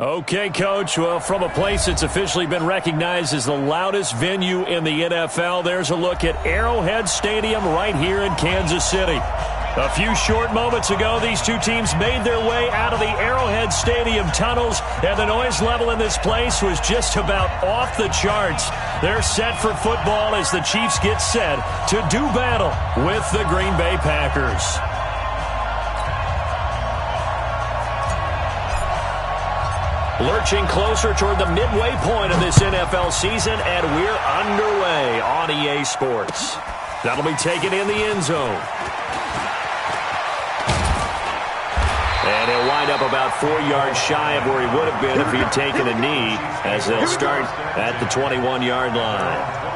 Okay, Coach. Well, from a place that's officially been recognized as the loudest venue in the NFL, there's a look at Arrowhead Stadium right here in Kansas City. A few short moments ago, these two teams made their way out of the Arrowhead Stadium tunnels, and the noise level in this place was just about off the charts. They're set for football as the Chiefs get set to do battle with the Green Bay Packers. Lurching closer toward the midway point of this NFL season, and we're underway on EA Sports. That'll be taken in the end zone. And he'll wind up about 4 yards shy of where he would have been if he had taken a knee, as they'll start at the 21-yard line.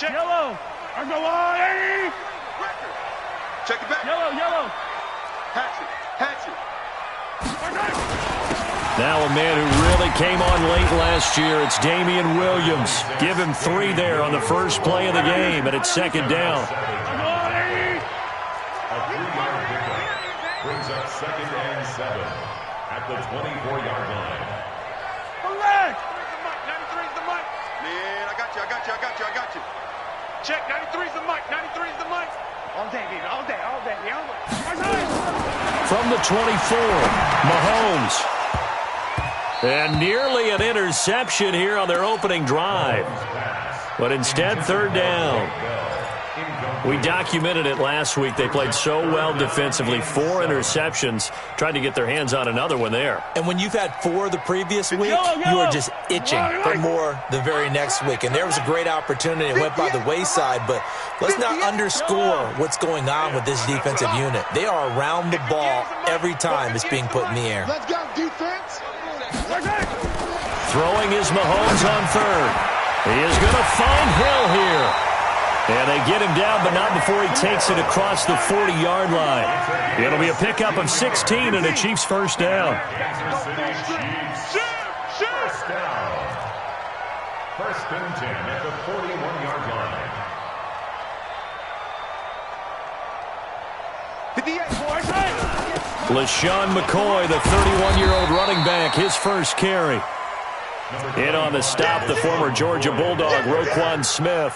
Yellow! Or go on! Check it back. Yellow! Hatch it. Now a man who really came on late last year, it's Damian Williams. Give him 3 there on the first play of the game, and it's second down. A 3-yard pickup brings up 2nd and 7 at the 24-yard line. Correct! 93's the mic. Man, I got you. Check, 93's the mic. All day, baby, all day. From the 24, Mahomes. And nearly an interception here on their opening drive. But instead, 3rd down. We documented it last week. They played so well defensively. 4 interceptions. Tried to get their hands on another one there. And when you've had 4 the previous week, you are just itching for more the very next week. And there was a great opportunity. It went by the wayside. But let's not underscore what's going on with this defensive unit. They are around the ball every time it's being put in the air. Let's go, defense. Throwing is Mahomes on 3rd. He is going to find Hill here. And they get him down, but not before he takes it across the 40-yard line. It'll be a pickup of 16 and a Chiefs first down. First down. 1st and 10 at the 41-yard line. 58, boys. LaShawn McCoy, the 31-year-old running back, his first carry. In on the stop, the former Georgia Bulldog, Roquan Smith.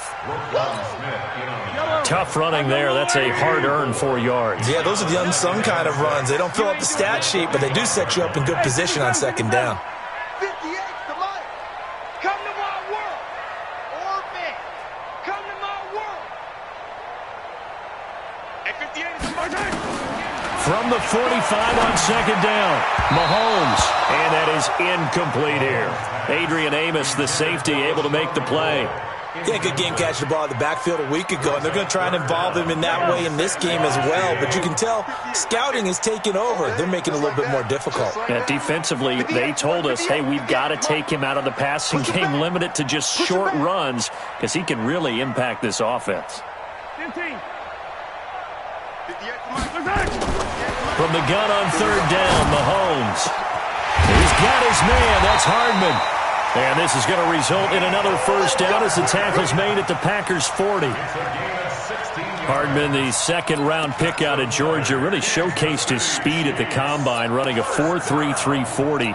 Tough running there. That's a hard-earned 4 yards. Yeah, those are the unsung kind of runs. They don't fill up the stat sheet, but they do set you up in good position on 2nd down. 58's the mic. Come to my world. Orphan. Come to my world. Hey, 58 is the mic. From the 45 on 2nd down, Mahomes. And that is incomplete here. Adrian Amos, the safety, able to make the play. Yeah, good game catching the ball in the backfield a week ago, and they're going to try and involve him in that way in this game as well. But you can tell scouting is taking over. They're making it a little bit more difficult. Yeah, defensively, they told us, hey, we've got to take him out of the passing game, limit it to just short runs, because he can really impact this offense. 15. 58's the mic. From the gun on 3rd down, Mahomes. He's got his man. That's Hardman. And this is going to result in another first down as the tackle's made at the Packers' 40. Hardman, the 2nd-round pick out of Georgia, really showcased his speed at the combine, running a 4.33 340,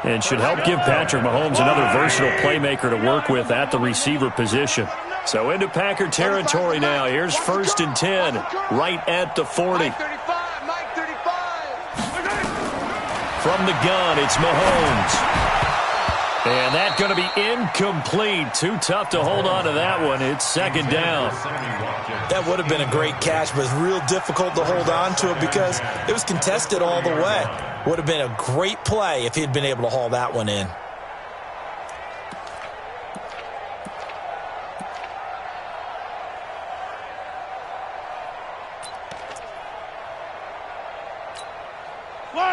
and should help give Patrick Mahomes another versatile playmaker to work with at the receiver position. So into Packer territory now. Here's 1st and 10, right at the 40. Mike 35. From the gun, it's Mahomes. And that's going to be incomplete. Too tough to hold on to that one. It's 2nd down. That would have been a great catch, but it's real difficult to hold on to it because it was contested all the way. Would have been a great play if he'd been able to haul that one in.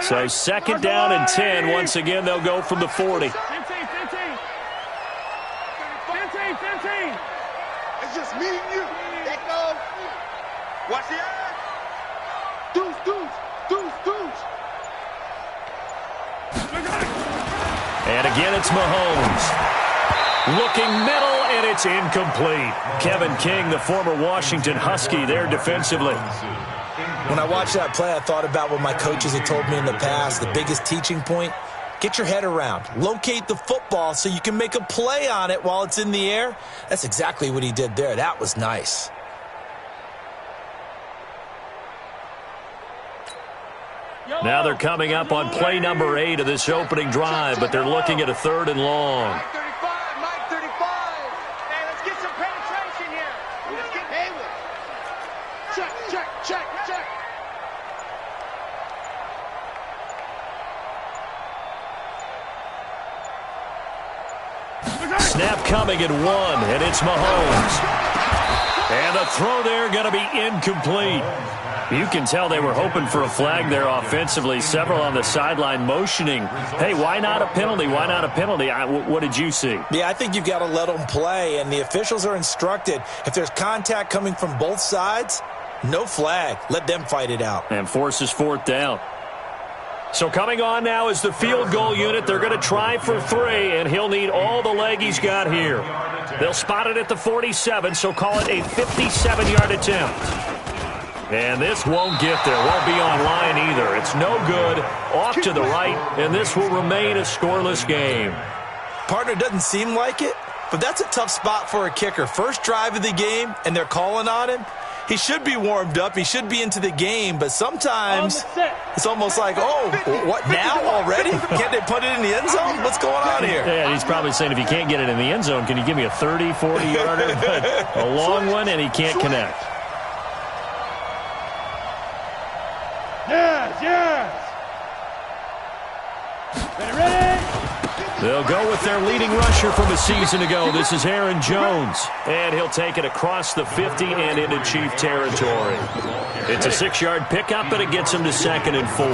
So 2nd down and 10. Once again, they'll go from the 40. 15. It's just me and you. Echo. Watch the eye. Deuce. And again, it's Mahomes. Looking middle, and it's incomplete. Kevin King, the former Washington Husky, there defensively. When I watched that play, I thought about what my coaches had told me in the past. The biggest teaching point, get your head around. Locate the football so you can make a play on it while it's in the air. That's exactly what he did there. That was nice. Now they're coming up on play number 8 of this opening drive, but they're looking at a 3rd and long. Mike 35. Hey, let's get some penetration here. Let's get Hayward. Check. Snap coming at 1, and it's Mahomes. And the throw there going to be incomplete. You can tell they were hoping for a flag there offensively. Several on the sideline motioning, hey, why not a penalty? Why not a penalty? What did you see? Yeah, I think you've got to let them play, and the officials are instructed, if there's contact coming from both sides, no flag. Let them fight it out. And forces 4th down. So coming on now is the field goal unit. They're going to try for 3, and he'll need all the leg he's got here. They'll spot it at the 47, so call it a 57-yard attempt. And this won't get there. Won't be on line either. It's no good. Off to the right, and this will remain a scoreless game. Partner, doesn't seem like it, but that's a tough spot for a kicker. First drive of the game, and they're calling on him. He should be warmed up. He should be into the game, but sometimes it's almost like, oh, what, now already? Can't they put it in the end zone? What's going on here? Yeah, he's probably saying, if you can't get it in the end zone, can you give me a 30, 40-yarder? But a long one, and he can't connect. Yes. Ready? They'll go with their leading rusher from a season ago. This is Aaron Jones. And he'll take it across the 50 and into Chief territory. It's a 6-yard pickup, but it gets him to 2nd and 4. A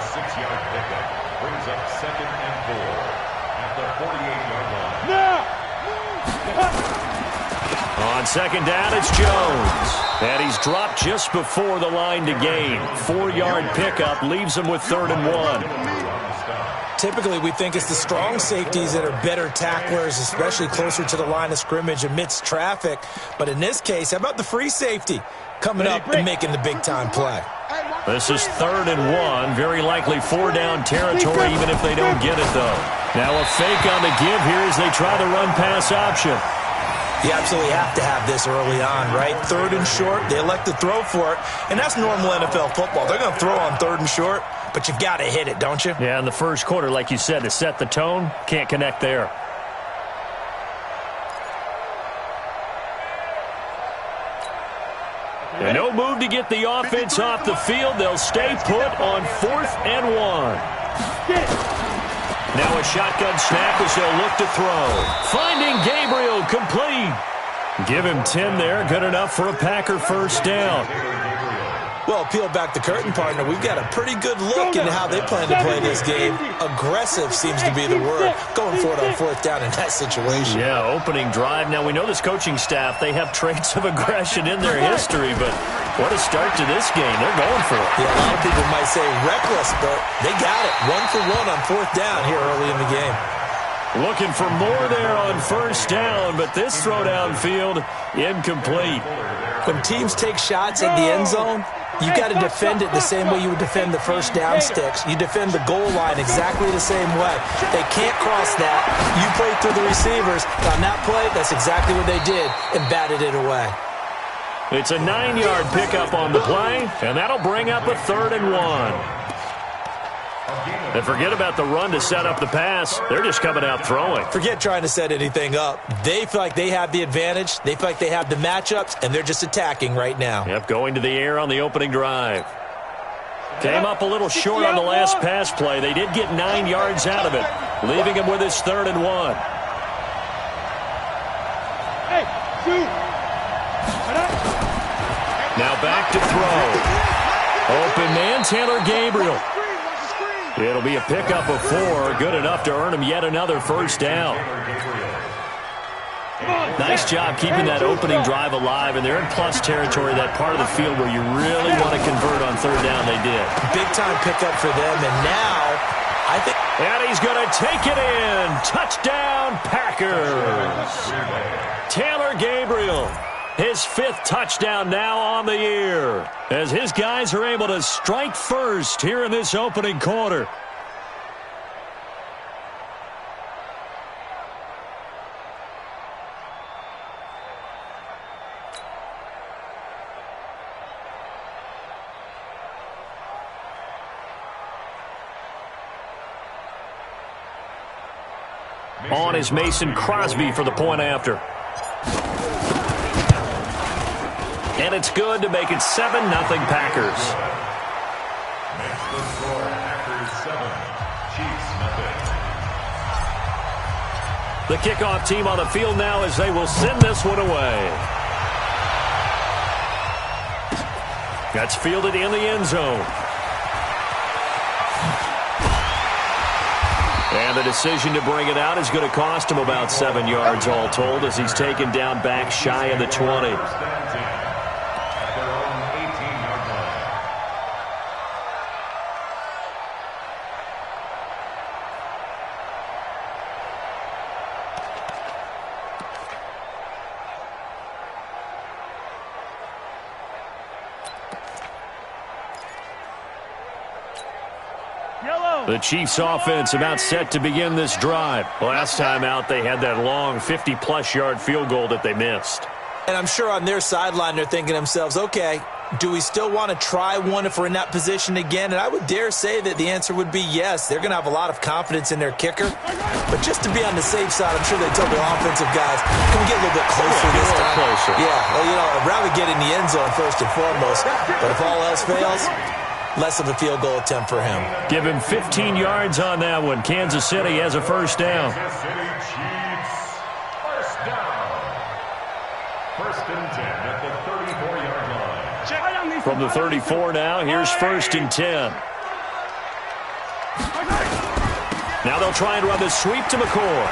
6-yard pickup brings up 2nd and 4 at the 48-yard line. On 2nd down, it's Jones. And he's dropped just before the line to gain. 4-yard pickup leaves him with 3rd and 1. Typically, we think it's the strong safeties that are better tacklers, especially closer to the line of scrimmage amidst traffic. But in this case, how about the free safety coming up and making the big-time play? This is 3rd and 1. Very likely 4-down territory, even if they don't get it, though. Now a fake on the give here as they try the run-pass option. You absolutely have to have this early on, right? 3rd and short, they elect to throw for it, and that's normal NFL football. They're going to throw on 3rd and short, but you've got to hit it, don't you? Yeah, in the first quarter, like you said, to set the tone, can't connect there. And no move to get the offense off the field. They'll stay put on 4th and 1. Now a shotgun snap as they'll look to throw. Finding Gabriel, complete. Give him 10 there, good enough for a Packer 1st down. Well, peel back the curtain, partner. We've got a pretty good look into how they plan to play this game. Aggressive seems to be the word. Going for it on 4th down in that situation. Yeah, opening drive. Now, we know this coaching staff, they have traits of aggression in their history, but what a start to this game. They're going for it. Yeah, a lot of people might say reckless, but they got it. 1 for 1 on 4th down here early in the game. Looking for more there on 1st down, but this throw downfield, incomplete. When teams take shots at the end zone, you've got to defend it the same way you would defend the 1st down sticks. You defend the goal line exactly the same way. They can't cross that. You play through the receivers. On that play, that's exactly what they did and batted it away. It's a 9-yard pickup on the play, and that'll bring up a 3rd and 1. And forget about the run to set up the pass. They're just coming out throwing. Forget trying to set anything up. They feel like they have the advantage. They feel like they have the matchups, and they're just attacking right now. Yep, going to the air on the opening drive. Came up a little short on the last pass play. They did get 9 yards out of it, leaving him with his 3rd and 1. Hey, shoot. Now back to throw. Open man, Taylor Gabriel. It'll be a pickup of 4, good enough to earn him yet another 1st down. Nice job keeping that opening drive alive, and they're in plus territory, that part of the field where you really want to convert on 3rd down. They did. Big time pickup for them, and now I think And he's going to take it in. Touchdown, Packers. Taylor Gabriel, his 5th touchdown now on the year, as his guys are able to strike first here in this opening quarter. On is Mason Crosby for the point after. And it's good to make it 7-0 Packers. Makes the score Packers 7, Chiefs nothing. The kickoff team on the field now as they will send this one away. That's fielded in the end zone. And the decision to bring it out is going to cost him about 7 yards all told as he's taken down back shy of the 20. The Chiefs offense about set to begin this drive. Last time out, they had that long 50-plus yard field goal that they missed. And I'm sure on their sideline, they're thinking to themselves, okay, do we still want to try one if we're in that position again? And I would dare say that the answer would be yes. They're going to have a lot of confidence in their kicker. But just to be on the safe side, I'm sure they told their offensive guys, can we get a little bit closer this time? Closer. Yeah, well, you know, I'd rather get in the end zone first and foremost. But if all else fails, less of a field goal attempt for him. Give him 15 yards on that one. Kansas City has a first down. Kansas City Chiefs, first down. First and 10 at the 34-yard line. From the 34 now, here's first and 10. Now they'll try and run the sweep to McCoy.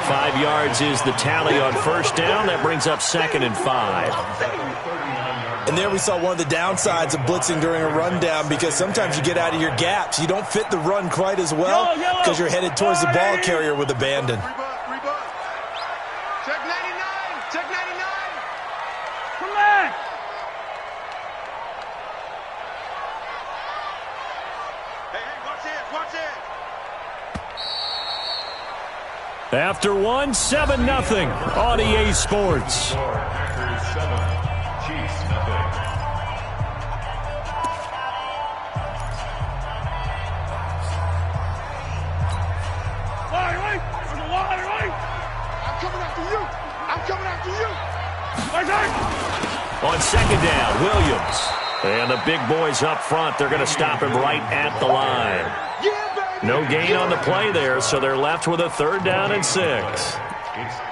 5 yards is the tally on first down. That brings up 2nd and 5. And there we saw one of the downsides of blitzing during a rundown because sometimes you get out of your gaps. You don't fit the run quite as well because you're headed towards the ball carrier with abandon. Check 99. Check 99. Come back. Hey, watch it. Watch it. After one, 7-0 on EA Sports. Packers 7, Chiefs nothing. I'm coming after you. I'm coming after you. On second down, Williams. And the big boys up front, they're going to stop him right at the line. No gain on the play there, so they're left with a 3rd down and 6. It's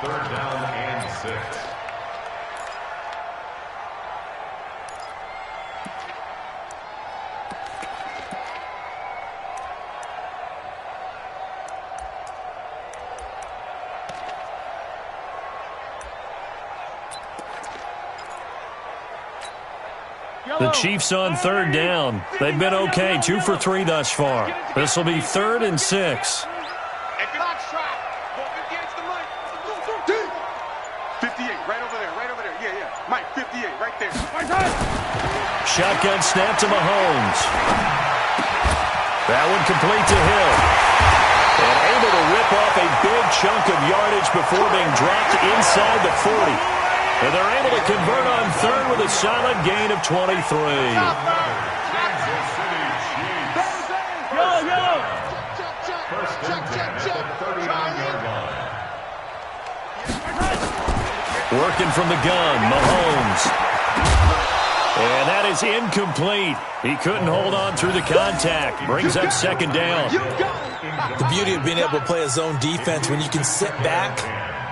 3rd down and 6. The Chiefs on 3rd down. They've been okay, 2 for 3 thus far. This will be 3rd and 6. 58, right over there, right over there. Yeah, yeah. Mike, 58, right there. Shotgun snap to Mahomes. That one complete to Hill. And able to rip off a big chunk of yardage before being dropped inside the 40. And they're able to convert on 3rd with a solid gain of 23. Kansas City Chiefs. First and 10 at the 39-yard line. Working from the gun, Mahomes. And that is incomplete. He couldn't hold on through the contact. Brings up 2nd down. The beauty of being able to play a zone defense when you can sit back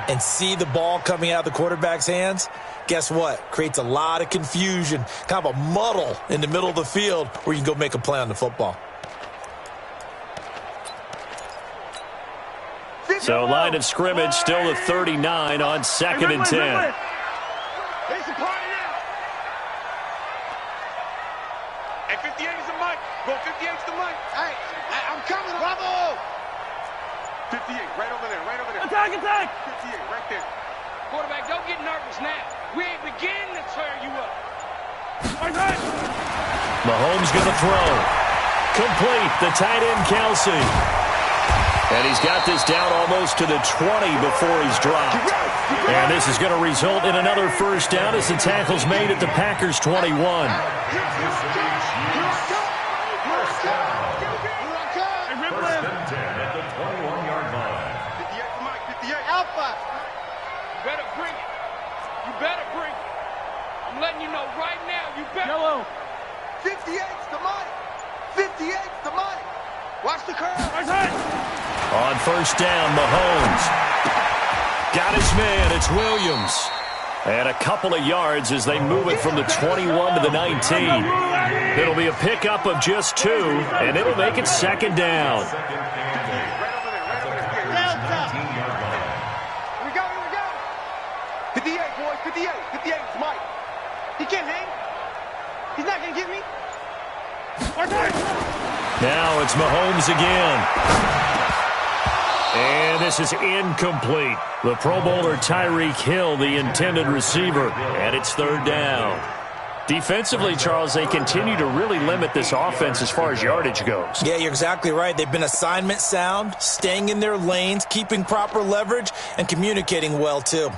and see the ball coming out of the quarterback's hands, guess what? Creates a lot of confusion, kind of a muddle in the middle of the field where you can go make a play on the football. So line of scrimmage still the 39 on 2nd and 10. Hey, 58 is the mic. Go 58 is the mic. Hey, I'm coming. Bravo. 58, right over there, right over there. Attack, attack. 58, right there. Quarterback, don't get nervous now. We ain't beginning to tear you up. Mahomes going to throw. Complete. The tight end, Kelsey. And he's got this down almost to the 20 before he's dropped. And this is going to result in another first down as the tackle's made at the Packers' 21. First and 10 at the 21-yard line. 58 the mic, 58. Alpha. You better bring it. You better bring it. I'm letting you know right now, you better. Yellow. 58's the mic. 58's the mic. Watch the curve. On first down, Mahomes. Got his man. It's Williams. And a couple of yards as they move it from the 21 to the 19. It'll be a pickup of just 2, and it'll make it second down. Right over there, right over there. Delta. Here we go, here we go. 58, boys, 58. 58 is Mike. He can't hang. He's not going to get me. Now it's Mahomes again. And this is incomplete. The Pro Bowler Tyreek Hill, the intended receiver, and it's third down. Defensively, Charles, they continue to really limit this offense as far as yardage goes. Yeah, you're exactly right. They've been assignment sound, staying in their lanes, keeping proper leverage, and communicating well, too.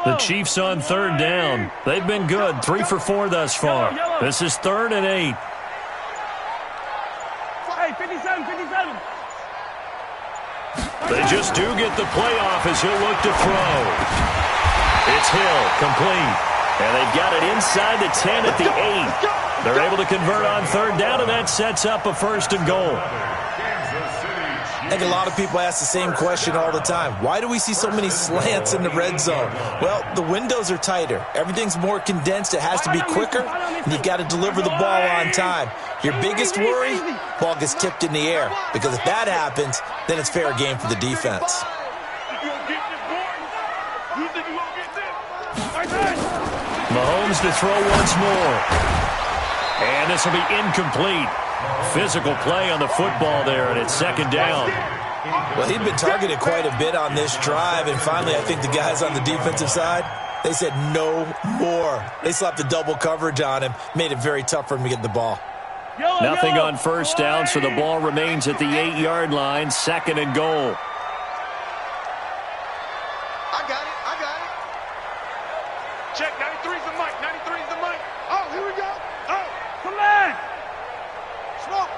The Chiefs on third down. They've been good, 3 for 4 thus far. This is 3rd and 8. Hey, 57, 57. They just do get the playoff as he'll look to throw. It's Hill, complete. And they've got it inside the 10 at the 8. They're able to convert on third down, and that sets up a first and goal. I think a lot of people ask the same question all the time. Why do we see so many slants in the red zone? Well, the windows are tighter. Everything's more condensed. It has to be quicker, and you've got to deliver the ball on time. Your biggest worry, ball gets tipped in the air, because if that happens, then it's fair game for the defense. Mahomes to throw once more. And this will be incomplete. Physical play on the football there, and it's second down. Well, he'd been targeted quite a bit on this drive, and finally I think the guys on the defensive side, they said no more. They slapped the double coverage on him, made it very tough for him to get the ball. Nothing on first down, so the ball remains at the 8-yard line, second and goal. I got it. Check, 93's the mic, 93's the mic. Oh, here we go. Oh, Come back. Smoke.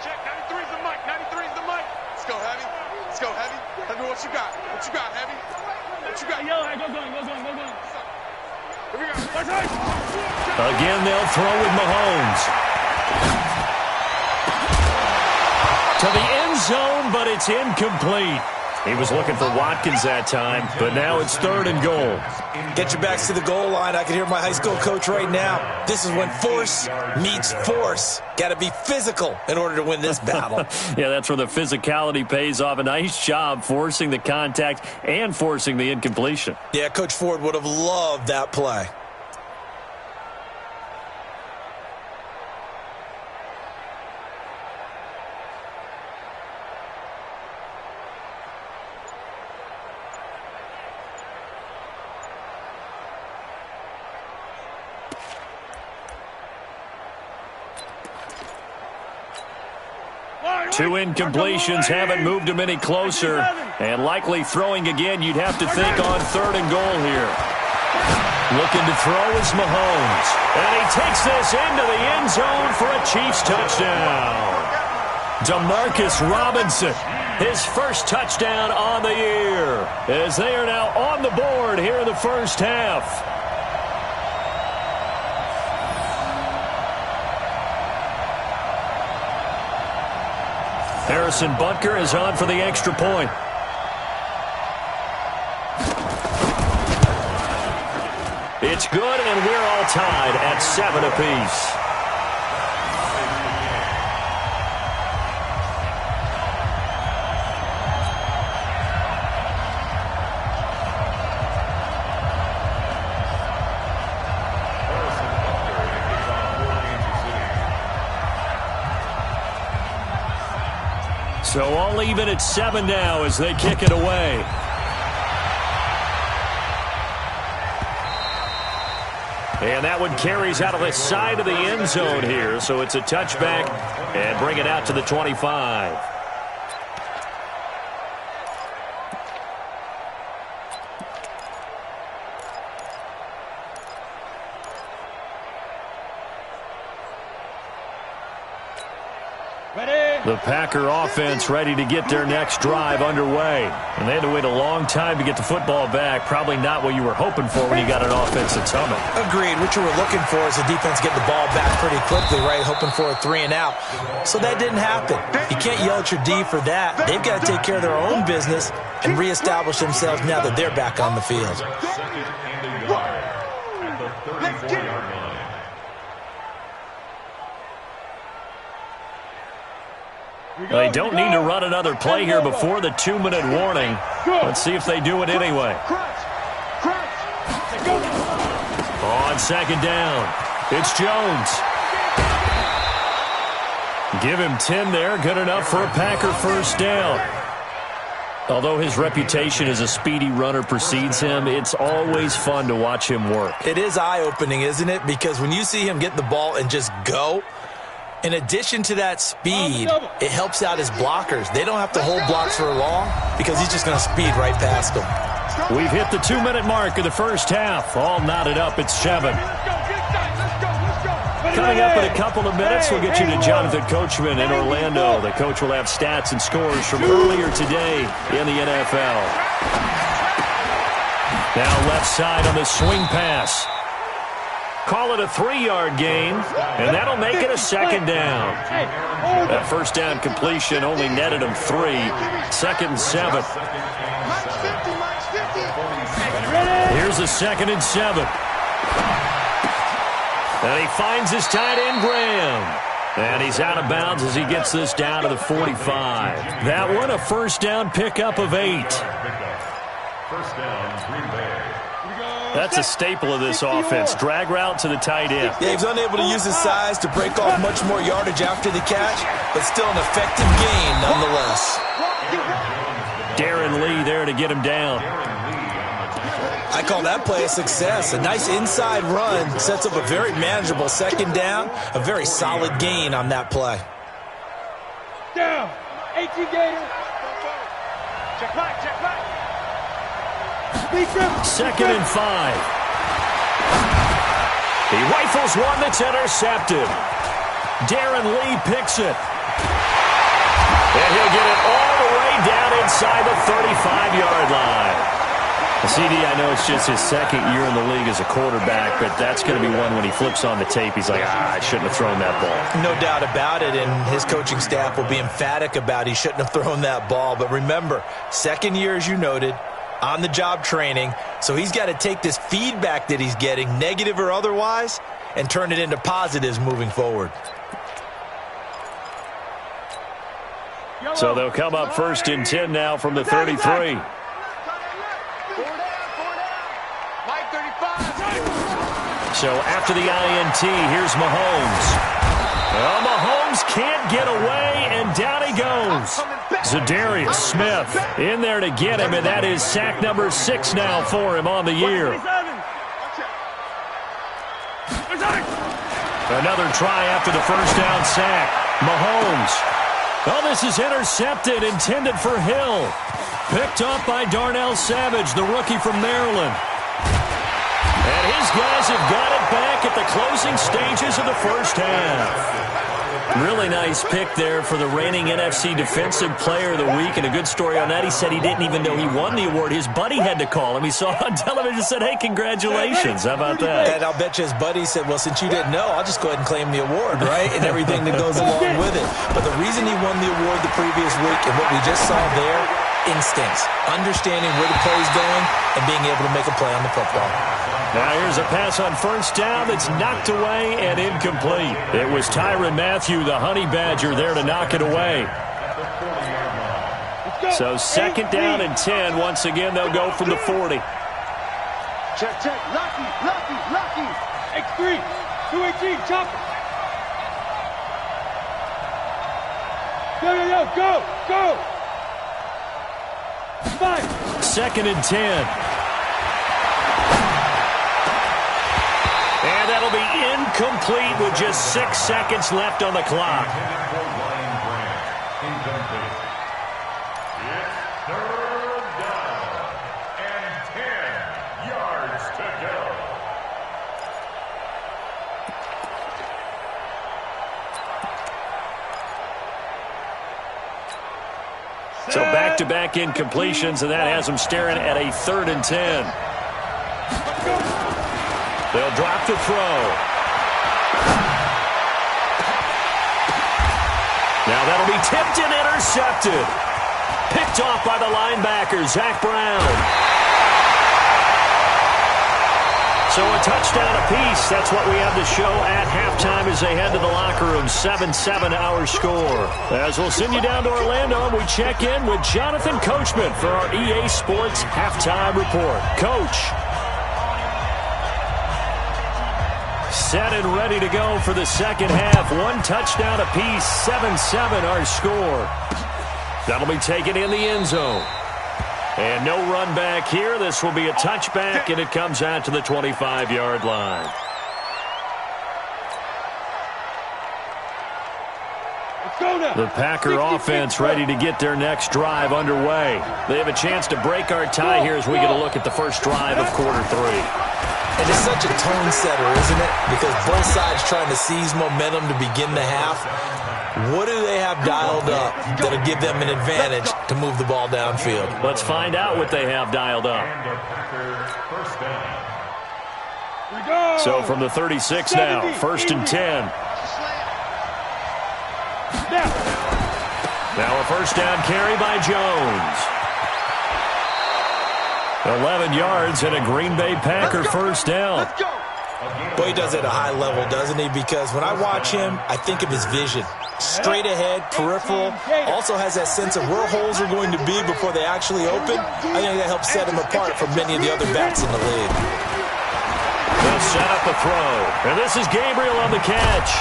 check, 93's the mic, 93's the mic. Let's go, Heavy. Let's go, Heavy. Tell me what you got. What you got, Heavy? What you got? Yo, go going. Here we go. Again, they'll throw with Mahomes. To the end zone, but it's incomplete. He was looking for Watkins that time, but now it's third and goal. Get your backs to the goal line. I can hear my high school coach right now. This is when force meets force. Got to be physical in order to win this battle. Yeah, that's where the physicality pays off. A nice job forcing the contact and forcing the incompletion. Yeah, Coach Ford would have loved that play. Two incompletions haven't moved him any closer. And likely throwing again, you'd have to think on third and goal here. Looking to throw is Mahomes. And he takes this into the end zone for a Chiefs touchdown. Demarcus Robinson, his first touchdown on the year, as they are now on the board here in the first half. Harrison Butker is on for the extra point. It's good, and we're all tied at 7 apiece. So all even at 7 now as they kick it away. And that one carries out of the side of the end zone here. So it's a touchback and bring it out to the 25. The Packer offense ready to get their next drive underway. And they had to wait a long time to get the football back. Probably not what you were hoping for when you got an offense that's humming. Agreed. What you were looking for is the defense getting the ball back pretty quickly, right? Hoping for a 3 and out. So that didn't happen. You can't yell at your D for that. They've got to take care of their own business and reestablish themselves now that they're back on the field. Second and a yard at the 34-yard line. They don't need to run another play here before the 2-minute warning. Let's see if they do it anyway. On second down, it's Jones. Give him 10 there, good enough for a Packer first down. Although his reputation as a speedy runner precedes him, it's always fun to watch him work. It is eye-opening, isn't it? Because when you see him get the ball and just go, in addition to that speed, it helps out his blockers. They don't have to hold blocks for long because he's just going to speed right past them. We've hit the 2-minute mark of the first half. All knotted up at 7. Coming up in a couple of minutes, we'll get you to Jonathan Coachman in Orlando. The coach will have stats and scores from earlier today in the NFL. Now left side on the swing pass. Call it a 3-yard gain, and that'll make it a second down. That first down completion only netted him 3. Second and 7. Here's a second and 7. And he finds his tight end, Graham. And he's out of bounds as he gets this down to the 45. That one, a first down pickup of 8. First down, Green Bay. That's a staple of this offense. Drag route to the tight end. Yeah, he was unable to use his size to break off much more yardage after the catch, but still an effective gain nonetheless. Darren Lee there to get him down. I call that play a success. A nice inside run sets up a very manageable second down, a very solid gain on that play. Down. 18 Gator. Check back. Second and 5. He rifles one that's intercepted. Darren Lee picks it. And he'll get it all the way down inside the 35-yard line. CD, I know it's just his second year in the league as a quarterback, but that's going to be one when he flips on the tape, he's like, I shouldn't have thrown that ball. No doubt about it, and his coaching staff will be emphatic about he shouldn't have thrown that ball. But remember, second year, as you noted, on-the-job training, so he's got to take this feedback that he's getting, negative or otherwise, and turn it into positives moving forward. So they'll come up first and 10 now from the 33. So after the INT, here's Mahomes. Well, Mahomes can't get away, and down he goes. Zadarius Smith in there to get him, and that is sack number 6 now for him on the year. Another try after the first down sack. Mahomes. Oh, this is intercepted, intended for Hill. Picked up by Darnell Savage, the rookie from Maryland. And his guys have got it back at the closing stages of the first half. Really nice pick there for the reigning NFC Defensive Player of the Week. And a good story on that, he said he didn't even know he won the award. His buddy had to call him. He saw it on television and said, hey, congratulations. How about that? And I'll bet you his buddy said, well, since you didn't know, I'll just go ahead and claim the award, right? And everything that goes along with it. But the reason he won the award the previous week and what we just saw there, instincts, understanding where the play is going and being able to make a play on the football. Now here's a pass on first down that's knocked away and incomplete. It was Tyrann Mathieu, the Honey Badger, there to knock it away. So second down and 10. Once again, they'll go from the 40. Check, check. Lucky. X3, 218, chopper. Go. 5. Second and 10. And that'll be incomplete with just 6 seconds left on the clock. So back-to-back incompletions, and that has them staring at a 3rd and 10. They'll drop the throw. Now that'll be tipped and intercepted. Picked off by the linebacker, Zach Brown. So a touchdown apiece. That's what we have to show at halftime as they head to the locker room. 7-7 our score. As we'll send you down to Orlando, we check in with Jonathan Coachman for our EA Sports Halftime Report. Coach. Set and ready to go for the second half. 1 touchdown apiece. 7-7 our score. That'll be taken in the end zone. And no run back here. This will be a touchback, and it comes out to the 25-yard line. The Packer offense ready to get their next drive underway. They have a chance to break our tie here as we get a look at the first drive of quarter 3. And it's such a tone setter, isn't it? Because both sides trying to seize momentum to begin the half. What do they have dialed up that'll give them an advantage to move the ball downfield? Let's find out what they have dialed up. So from the 36 now, 1st and 10. Now a first down carry by Jones. 11 yards and a Green Bay Packer first down. Boy, he does it at a high level, doesn't he? Because when I watch him, I think of his vision. Straight ahead, peripheral, also has that sense of where holes are going to be before they actually open. I think that helps set him apart from many of the other backs in the league. They'll set up a throw. And this is Gabriel on the catch.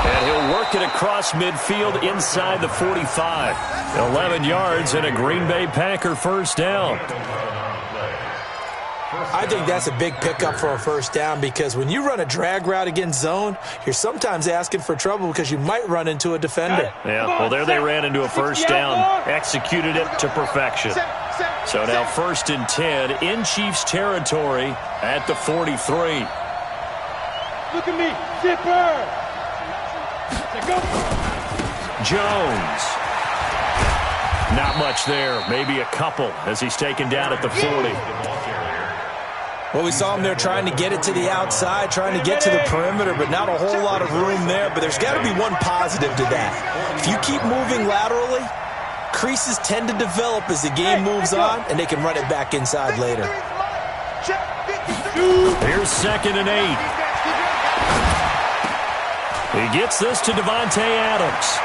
And he'll work it across midfield inside the 45. 11 yards and a Green Bay Packer first down. I think that's a big pickup for a first down because when you run a drag route against zone, you're sometimes asking for trouble because you might run into a defender. Yeah, well, there they ran into a first down, executed it to perfection. So now 1st and 10 in Chiefs territory at the 43. Look at me, zipper. Jones. Not much there, maybe a couple as he's taken down at the 40. Well, we saw him there trying to get it to the outside, trying to get to the perimeter, but not a whole lot of room there. But there's got to be one positive to that. If you keep moving laterally, creases tend to develop as the game moves on, and they can run it back inside later. Here's 2nd and 8. He gets this to Davante Adams.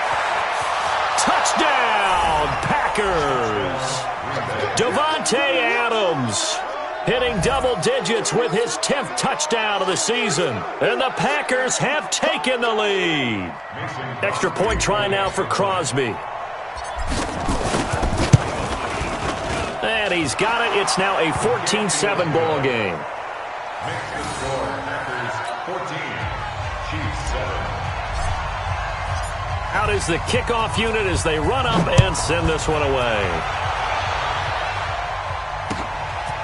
Touchdown, Packers! Davante Adams hitting double digits with his 10th touchdown of the season. And the Packers have taken the lead. Extra point try now for Crosby. And he's got it. It's now a 14-7 ball game. Out is the kickoff unit as they run up and send this one away.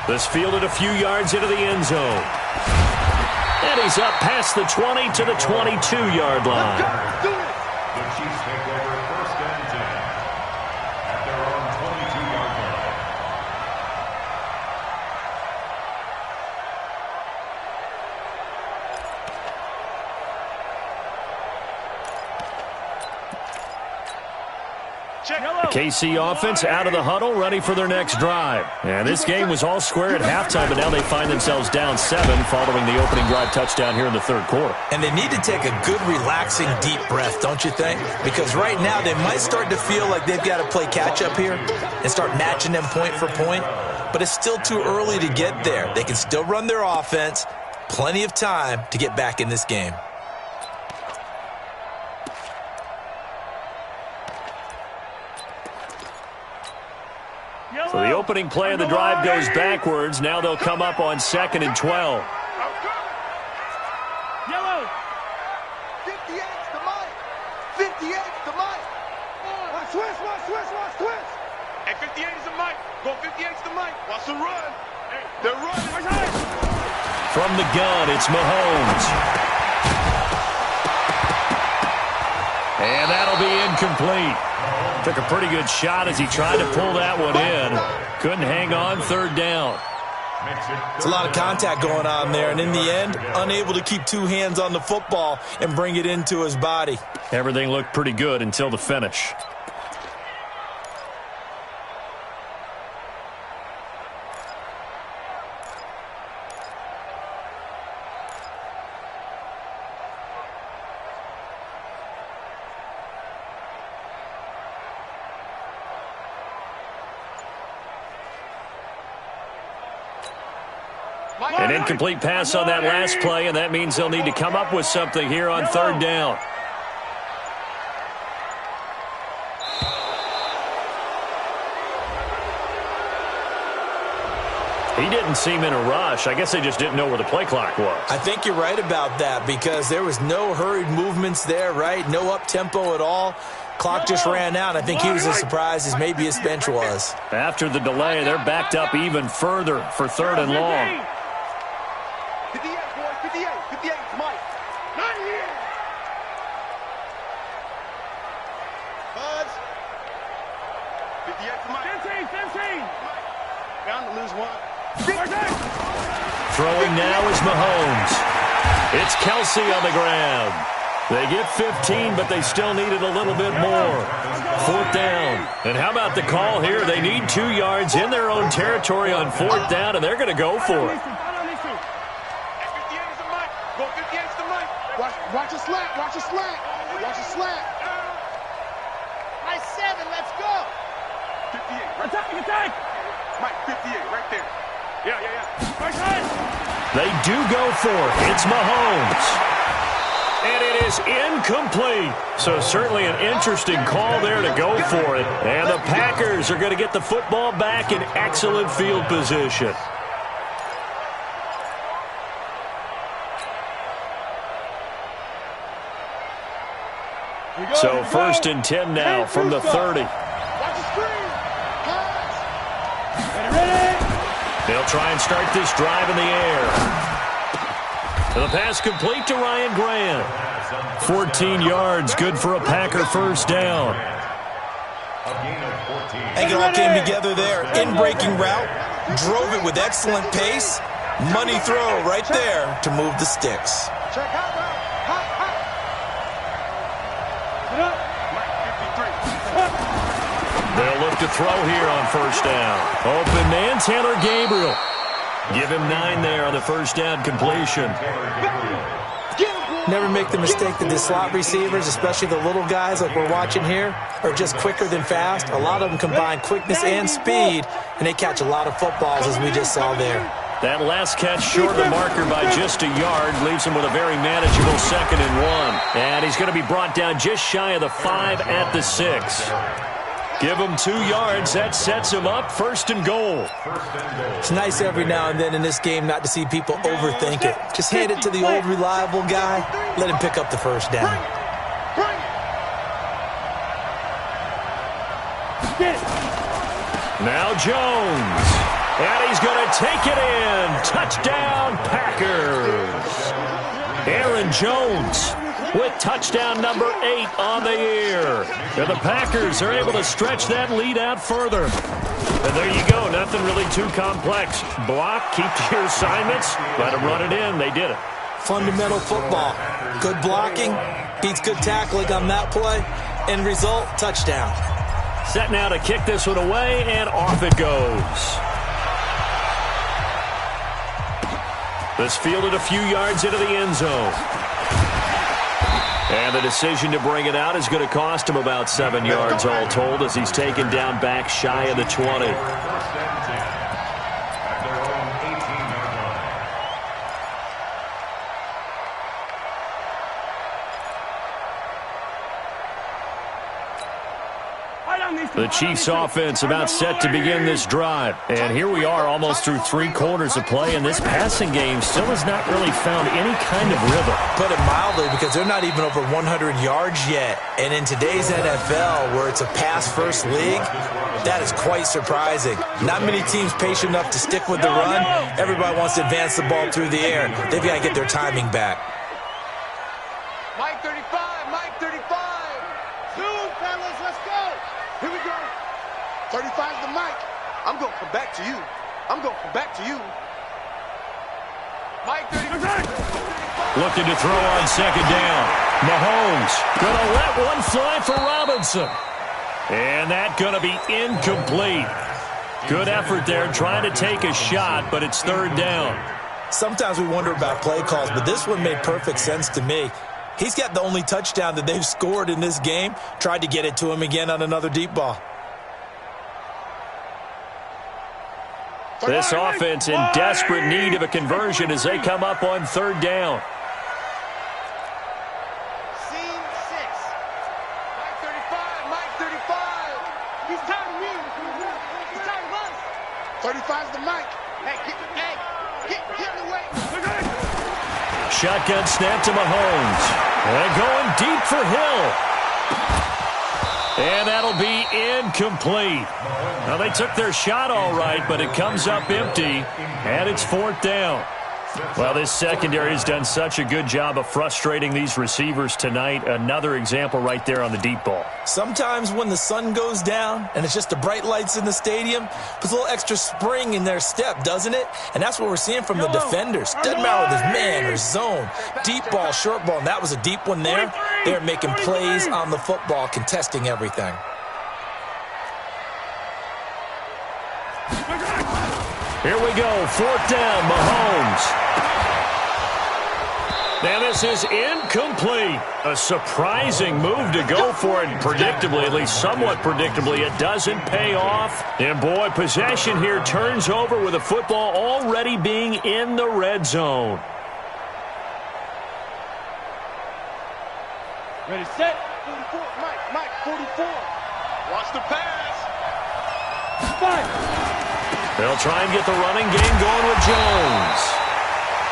This fielded a few yards into the end zone. And he's up past the 20 to the 22-yard line. The Chiefs take over 1st and 10 at their own 22-yard line. KC offense out of the huddle, ready for their next drive. And this game was all square at halftime, but now they find themselves down 7 following the opening drive touchdown here in the third quarter. And they need to take a good, relaxing, deep breath, don't you think? Because right now they might start to feel like they've got to play catch-up here and start matching them point for point. But it's still too early to get there. They can still run their offense. Plenty of time to get back in this game. So the opening play of the drive goes backwards. Now they'll come up on 2nd and 12. Yellow. 58's the mic. 58's the mic. Watch twist. Hey, 58 is the mic. Go 58's the mic. Watch the run. They're running. From the gun, it's Mahomes. And that'll be incomplete. Took a pretty good shot as he tried to pull that one in. Couldn't hang on, 3rd down. It's a lot of contact going on there, and in the end, unable to keep 2 hands on the football and bring it into his body. Everything looked pretty good until the finish. An incomplete pass on that last play, and that means they'll need to come up with something here on 3rd down. He didn't seem in a rush. I guess they just didn't know where the play clock was. I think you're right about that because there was no hurried movements there, right? No up-tempo at all. Clock just ran out. I think he was as surprised as maybe his bench was. After the delay, they're backed up even further for 3rd and long. 58, boys. 58. 58's Mike. Not here. Buzz. 58's the mic. 15. Bound to lose one. Throwing now is Mahomes. It's Kelsey on the ground. They get 15, but they still needed a little bit more. 4th down. And how about the call here? They need 2 yards in their own territory on 4th down, and they're going to go for it. Watch a slant. Watch a slant. Nice 7. Let's go. 58. Attack. Mike, 58, right there. Yeah. They do go for it. It's Mahomes. And it is incomplete. So certainly an interesting call there to go for it. And the Packers are going to get the football back in excellent field position. So 1st and 10 now from the 30. Watch the screen. They'll try and start this drive in the air. The pass complete to Ryan Grant. 14 yards, good for a Packer 1st down. And it all came together there. In-breaking route. Drove it with excellent pace. Money throw right there to move the sticks. Check out route. They'll look to throw here on 1st down. Open man, Taylor Gabriel. Give him 9 there on the 1st down completion. Never make the mistake that the slot receivers, especially the little guys like we're watching here, are just quicker than fast. A lot of them combine quickness and speed, and they catch a lot of footballs as we just saw there. That last catch short of the marker by just a yard leaves him with a very manageable 2nd and 1. And he's going to be brought down just shy of the 5 at the 6. Give him 2 yards. That sets him up 1st and goal. It's nice every now and then in this game not to see people overthink it. Just hand it to the old reliable guy. Let him pick up the 1st down. Now Jones. And he's going to take it in. Touchdown, Packers. Aaron Jones with touchdown number 8 on the year. And the Packers are able to stretch that lead out further. And there you go. Nothing really too complex. Block, keep to your assignments, let them run it in. They did it. Fundamental football. Good blocking beats good tackling on that play. End result, touchdown. Set now to kick this one away, and off it goes. This fielded a few yards into the end zone. And the decision to bring it out is going to cost him about 7 yards all told as he's taken down back shy of the 20. The Chiefs offense about set to begin this drive. And here we are almost through 3 quarters of play, and this passing game still has not really found any kind of rhythm. Put it mildly, because they're not even over 100 yards yet. And in today's NFL, where it's a pass-first league, that is quite surprising. Not many teams patient enough to stick with the run. Everybody wants to advance the ball through the air. They've got to get their timing back. Mike 35, Mike 35. 2, fellas, let's go. Here we go. 35's the mic. I'm going to come back to you. I'm going to come back to you. Mike 35. Looking to throw on second down. Mahomes going to let one fly for Robinson. And that going to be incomplete. Good effort there trying to take a shot, but it's third down. Sometimes we wonder about play calls, but this one made perfect sense to me. He's got the only touchdown that they've scored in this game. Tried to get it to him again on another deep ball. This offense in desperate need of a conversion as they come up on third down. Scene 6. Mike 35, Mike 35. He's tired of me. He's tired of us. 35's the mic. Hey, get in the way. Shotgun snap to Mahomes. And going deep for Hill. And that'll be incomplete. Now, they took their shot all right, but it comes up empty, and it's fourth down. Well, this secondary has done such a good job of frustrating these receivers tonight. Another example right there on the deep ball. Sometimes when the sun goes down and it's just the bright lights in the stadium, puts a little extra spring in their step, doesn't it? And that's what we're seeing from the defenders. Doesn't matter whether it's man or zone, deep ball, short ball, and that was a deep one there. They're making plays on the football, contesting everything. Here we go, fourth down, Mahomes. Now this is incomplete. A surprising move to go for it, predictably, at least somewhat predictably. It doesn't pay off. And boy, possession here turns over with the football already being in the red zone. Ready, set. 44, Mike 44. Watch the pass. Five. They'll try and get the running game going with Jones.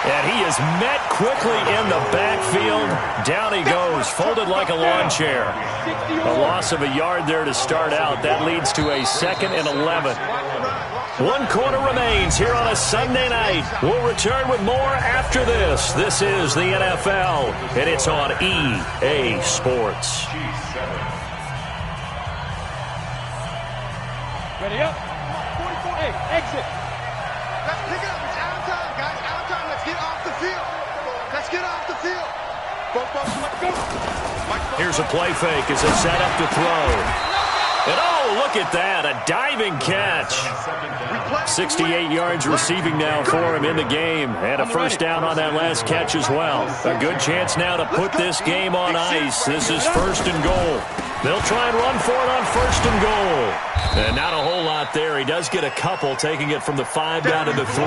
And he is met quickly in the backfield. Down he goes, folded like a lawn chair. A loss of a yard there to start out. That leads to a 2nd and 11. 1 quarter remains here on a Sunday night. We'll return with more after this. This is the NFL, and it's on EA Sports. Ready up. 44. Hey, exit. Pick it up. It's out of time, guys. Out of time. Let's get off the field. Let's get off the field. Let's go. Here's a play fake as they set up to throw. And oh, look at that. A diving catch. 68 yards receiving now for him in the game. And a first down on that last catch as well. A good chance now to put this game on ice. This is 1st and goal. They'll try and run for it on 1st and goal. And not a whole lot there. He does get a couple, taking it from the 5 down to the 3.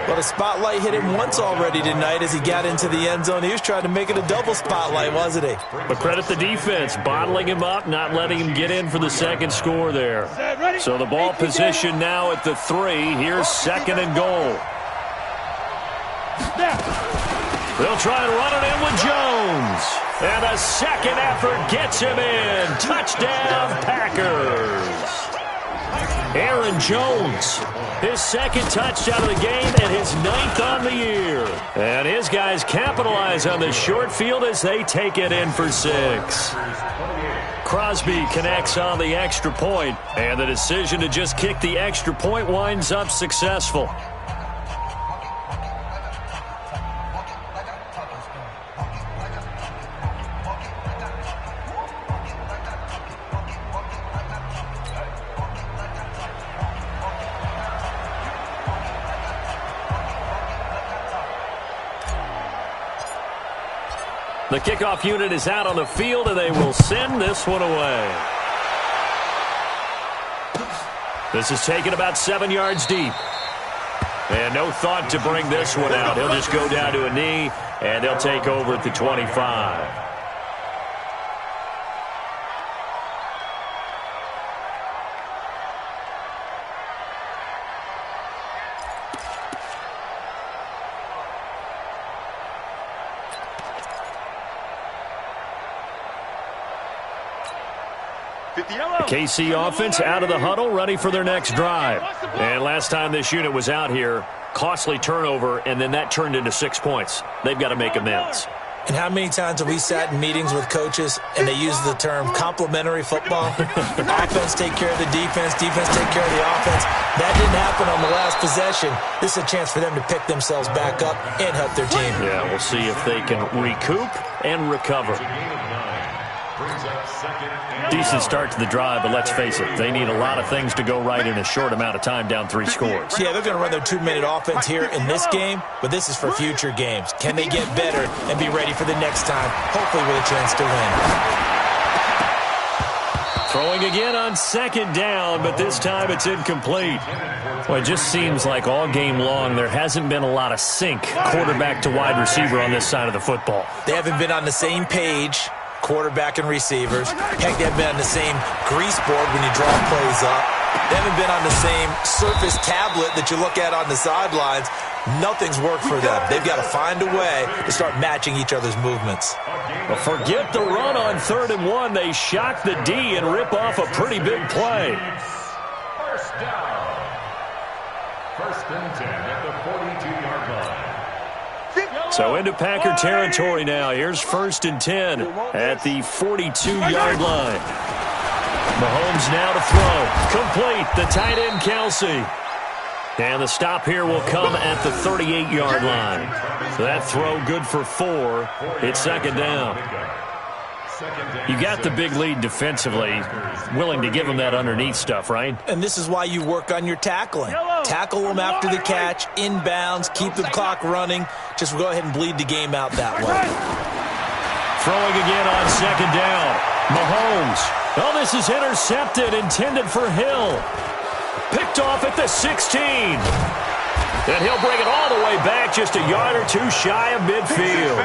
Well, the spotlight hit him once already tonight as he got into the end zone. He was trying to make it a double spotlight, wasn't he? But credit the defense, bottling him up, not letting him get in for the second score there. So the ball position now at the 3. Here's 2nd and goal. They'll try and run it in with Jones. And a second effort gets him in. Touchdown, Packers. Aaron Jones, his 2nd touchdown of the game and his 9th on the year. And his guys capitalize on the short field as they take it in for 6. Crosby connects on the extra point, and the decision to just kick the extra point winds up successful. The kickoff unit is out on the field, and they will send this one away. This is taken about 7 yards deep. And no thought to bring this one out. He'll just go down to a knee, and they'll take over at the 25. The KC offense out of the huddle, ready for their next drive. And last time this unit was out here, costly turnover, and then that turned into 6 points. They've got to make amends. And how many times have we sat in meetings with coaches and they use the term complementary football? Offense take care of the defense, defense take care of the offense. That didn't happen on the last possession. This is a chance for them to pick themselves back up and help their team. Yeah, we'll see if they can recoup and recover. Decent start to the drive, but let's face it, they need a lot of things to go right in a short amount of time, down 3 scores. Yeah, they're going to run their 2-minute offense here in this game, but this is for future games. Can they get better and be ready for the next time, hopefully with a chance to win? Throwing again on 2nd down, but this time it's incomplete. Well, it just seems like all game long there hasn't been a lot of sync quarterback to wide receiver on this side of the football. They haven't been on the same page, quarterback and receivers. Heck, they haven't been on the same grease board when you draw plays up. They haven't been on the same surface tablet that you look at on the sidelines. Nothing's worked for them. They've got to find a way to start matching each other's movements. Well, forget the run on 3rd and 1. They shock the D and rip off a pretty big play. First down. 1st and 10 at the 42-yard line. So into Packer territory now. Here's 1st and 10 at the 42-yard line. Mahomes now to throw. Complete. The tight end, Kelsey. And the stop here will come at the 38-yard line. So that throw good for 4. It's 2nd down. You got the big lead defensively, willing to give them that underneath stuff, right? And this is why you work on your tackling. Tackle them after the catch, inbounds, keep the clock running. Just go ahead and bleed the game out that way. Throwing again on 2nd down. Mahomes. Oh, this is intercepted, intended for Hill. Picked off at the 16. And he'll bring it all the way back, just a yard or 2 shy of midfield.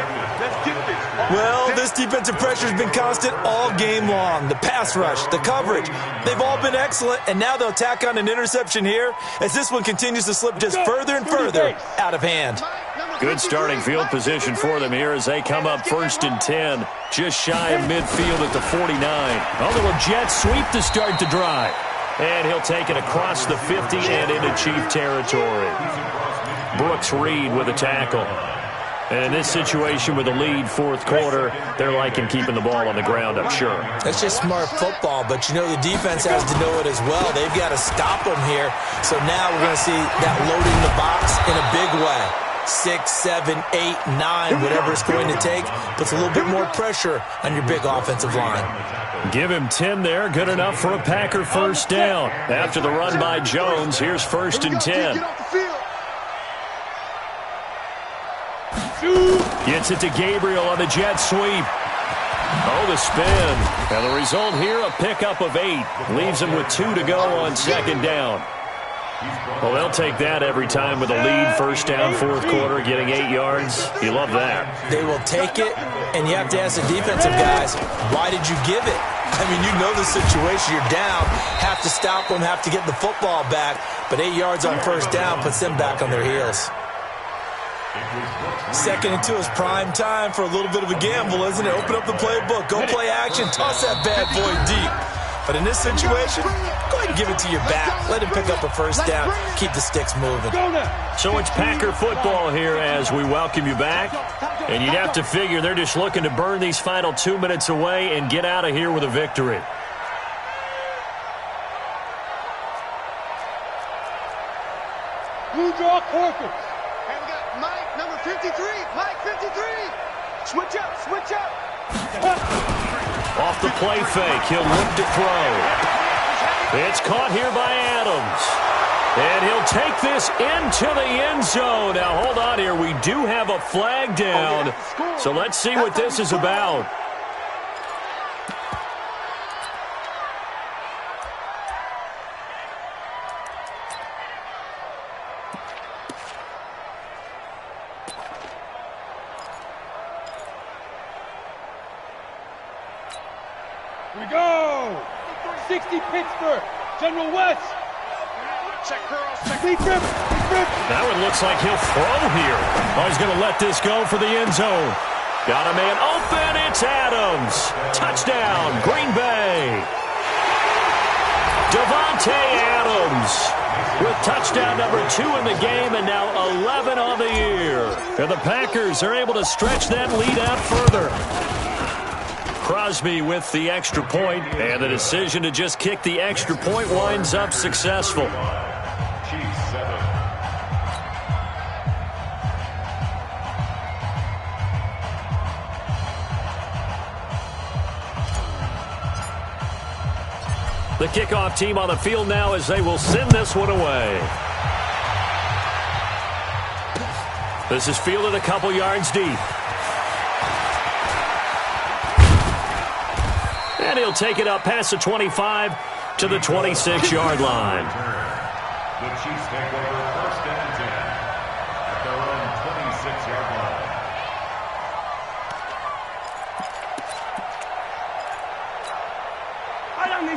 Well, this defensive pressure has been constant all game long. The pass rush, the coverage, they've all been excellent, and now they'll tack on an interception here as this one continues to slip just further and further out of hand. Good starting field position for them here as they come up 1st and 10, just shy of midfield at the 49. A little jet sweep to start the drive. And he'll take it across the 50 and into Chief territory. Brooks Reed with a tackle. And in this situation with a lead 4th quarter, they're liking keeping the ball on the ground, I'm sure. That's just smart football, but you know the defense has to know it as well. They've got to stop them here. So now we're going to see that loading the box in a big way. 6, 7, 8, 9, whatever it's going to take, puts a little bit more pressure on your big offensive line. Give him 10 there. Good enough for a Packer 1st down. After the run by Jones, here's 1st and 10. Gets it to Gabriel on the jet sweep. Oh, the spin. And the result here, a pickup of 8. Leaves him with 2 to go on 2nd down. Well, they'll take that every time with a lead. 1st down, 4th quarter, getting 8 yards. You love that. They will take it, and you have to ask the defensive guys, why did you give it? I mean, you know the situation. You're down, have to stop them, have to get the football back, but 8 yards on 1st down puts them back on their heels. 2nd and 2 is prime time for a little bit of a gamble, isn't it? Open up the playbook, go play action, toss that bad boy deep. But in this situation, go ahead and give it to your back. Let him pick up a 1st down. Keep the sticks moving. So it's Packer football here as we welcome you back. And you'd have to figure they're just looking to burn these final 2 minutes away and get out of here with a victory. Blue draw quarters. And we got Mike, number 53. Mike, 53. Switch up, switch up. Off the play fake, he'll look to throw. It's caught here by Adams. And he'll take this into the end zone. Now, hold on here. We do have a flag down. So let's see what this is about. We go! 60 Pittsburgh, General West. Check girls, check. That one looks like he'll throw here. Oh, he's going to let this go for the end zone. Got a man open. It's Adams. Touchdown, Green Bay. Davante Adams with touchdown number 2 in the game and now 11 on the year. And the Packers are able to stretch that lead out further. Crosby with the extra point, and the decision to just kick the extra point winds up successful. The kickoff team on the field now as they will send this one away. This is fielded a couple yards deep. And he'll take it up past the 25 to the 26-yard line. The Chiefs take over 1st and 10 at their own 26-yard line.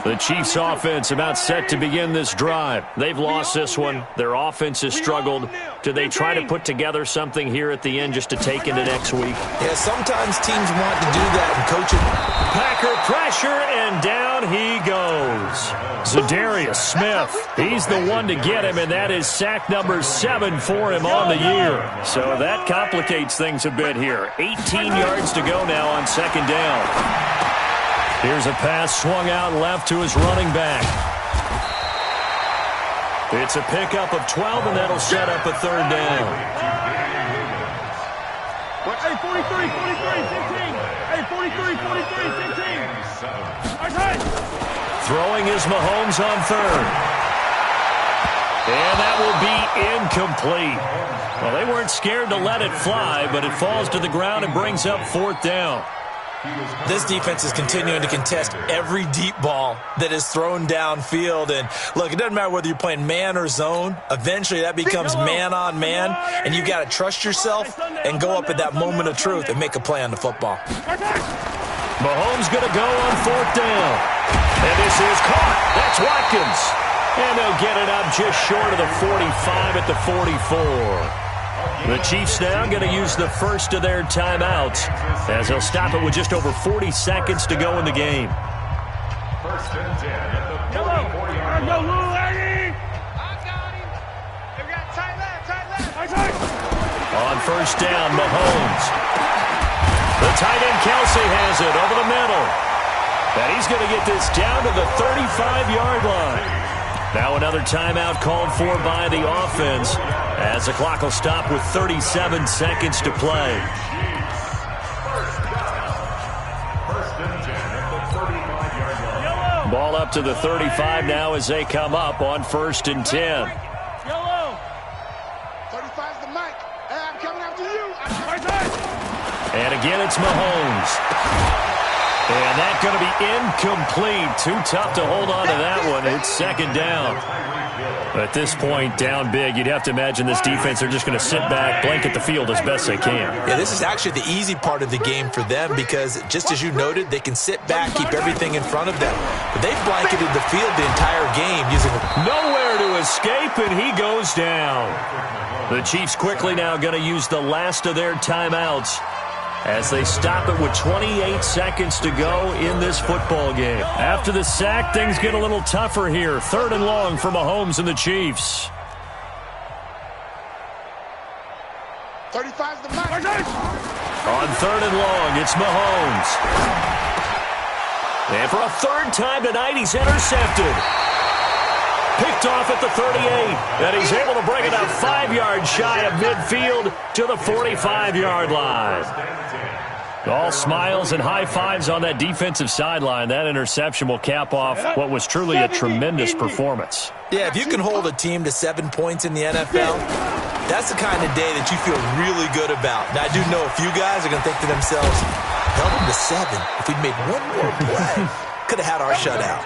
The Chiefs' offense about set to begin this drive. They've lost this one. Their offense has struggled. Do they try to put together something here at the end just to take into next week? Yeah, sometimes teams want to do that and coach it. Packer pressure, and down he goes. Zadarius Smith, he's the one to get him, and that is sack number 7 for him on the year. So that complicates things a bit here. 18 yards to go now on 2nd down. Here's a pass swung out left to his running back. It's a pickup of 12, and that'll set up a 3rd down. Hey, 43, 15. Hey, 43, 15. Throwing is Mahomes on 3rd. And that will be incomplete. Well, they weren't scared to let it fly, but it falls to the ground and brings up 4th down. This defense is continuing to contest every deep ball that is thrown downfield. And, look, it doesn't matter whether you're playing man or zone. Eventually, that becomes man-on-man, and you've got to trust yourself and go up at that moment of truth and make a play on the football. Mahomes going to go on 4th down. And this is caught. That's Watkins. And they'll get it up just short of the 45 at the 44. The Chiefs now going to use the first of their timeouts as they'll stop it with just over 40 seconds to go in the game. 1st and 10 at the 44-yard line. I got him. They got tight left. On 1st down, Mahomes. The tight end Kelsey has it over the middle. And he's going to get this down to the 35-yard line. Now another timeout called for by the offense as the clock will stop with 37 seconds to play. 1st and 10 at the 35-yard line. Ball up to the 35 now as they come up on 1st and 10. Yellow. 35's the mic. Hey, I'm coming after you. And again, it's Mahomes. And that's going to be incomplete. Too tough to hold on to that one. It's 2nd down. At this point, down big, you'd have to imagine this defense, they're just going to sit back, blanket the field as best they can. Yeah, this is actually the easy part of the game for them because, just as you noted, they can sit back, keep everything in front of them. But they've blanketed the field the entire game using nowhere to escape, and he goes down. The Chiefs quickly now going to use the last of their timeouts as they stop it with 28 seconds to go in this football game. After the sack, things get a little tougher here. 3rd and long for Mahomes and the Chiefs. 35's the mic. On 3rd and long, it's Mahomes. And for a 3rd time tonight, he's intercepted. Picked off at the 38, and he's able to bring it up 5 yards shy of midfield to the 45-yard line. All smiles and high fives on that defensive sideline. That interception will cap off what was truly a tremendous performance. Yeah, if you can hold a team to 7 points in the NFL, that's the kind of day that you feel really good about. Now, I do know a few guys are going to think to themselves, held them to 7. If we'd made one more play, could have had our shutout.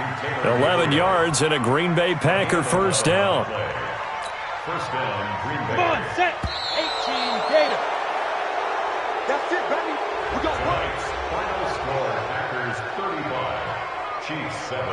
11 yards and a Green Bay Packer first down. First down, Green Bay. Come on, set. 18 Gator. That's it, baby. We got one. Final score, Packers 35, Chiefs 7.